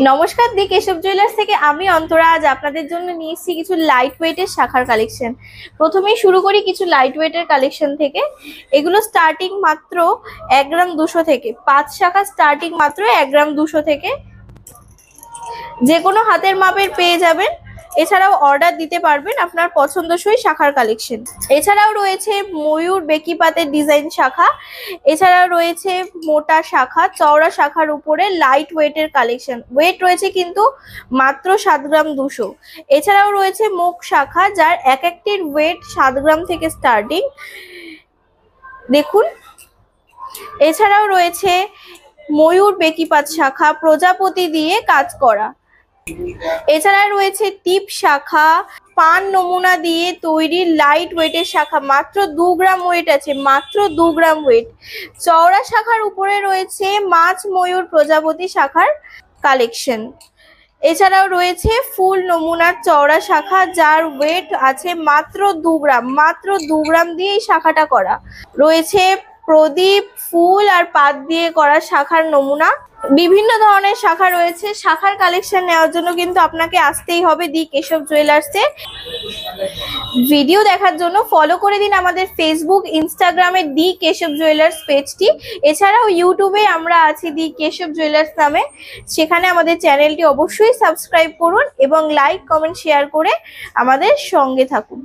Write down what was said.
নমস্কার, দি কেশব জুয়েলার্স থেকে আমি অন্তরা আজ আপনাদের জন্য নিয়ে এসেছি কিছু লাইট ওয়েটের শাখার কালেকশন। প্রথমেই শুরু করি কিছু লাইট ওয়েটের কালেকশন থেকে। এগুলো স্টার্টিং মাত্র 1 গ্রাম 200 থেকে, 5 শাখা স্টার্টিং মাত্র 1 গ্রাম 200 থেকে। যে কোনো হাতের মাপের পেয়ে যাবেন। এছাড়াও অর্ডার দিতে পারবেন আপনার পছন্দসই শাখার কালেকশন। এছাড়াও রয়েছে ময়ূর বেকি পাতের ডিজাইন শাখা। এছাড়াও রয়েছে মোটা শাখা, চওড়া শাখার উপরে লাইট ওয়েটের কালেকশন। ওয়েট রয়েছে কিন্তু মাত্র 7 গ্রাম 200। এছাড়াও রয়েছে মুখ শাখা, যার এক একটির ওয়েট 7 গ্রাম থেকে স্টার্টিং, দেখুন। এছাড়াও রয়েছে ময়ূর বেকিপাত শাখা, প্রজাপতি দিয়ে কাজ করা। এছাড়া রয়েছে টিপ শাখা, পান নমুনা দিয়ে তৈরি লাইট ওয়েটের শাখা, মাত্র 2 গ্রাম ওয়েট আছে, মাত্র 2 গ্রাম ওয়েট। চওড়া শাখার উপরে রয়েছে মাছ ময়ূর প্রজাপতি শাখার কালেকশন। এছাড়াও রয়েছে ফুল নমুনার চওড়া শাখা, যার ওয়েট আছে মাত্র 2 গ্রাম, মাত্র 2 গ্রাম দিয়ে এই শাখাটা করা। রয়েছে প্রদীপ, ফুল আর পাত দিয়ে করা শাখার নমুনা। বিভিন্ন ধরনের শাখা রয়েছে। শাখার কালেকশন নেওয়ার জন্য কিন্তু আপনাকে আসতেই হবে দি কেশব জুয়েলার্সে। ভিডিও দেখার জন্য ফলো করে দিন আমাদের ফেসবুক, ইনস্টাগ্রামে দি কেশব জুয়েলার্স পেজটি। এছাড়াও ইউটিউবে আমরা আছি দি কেশব জুয়েলার্স নামে, সেখানে আমাদের চ্যানেলটি অবশ্যই সাবস্ক্রাইব করুন এবং লাইক, কমেন্ট, শেয়ার করে আমাদের সঙ্গে থাকুন।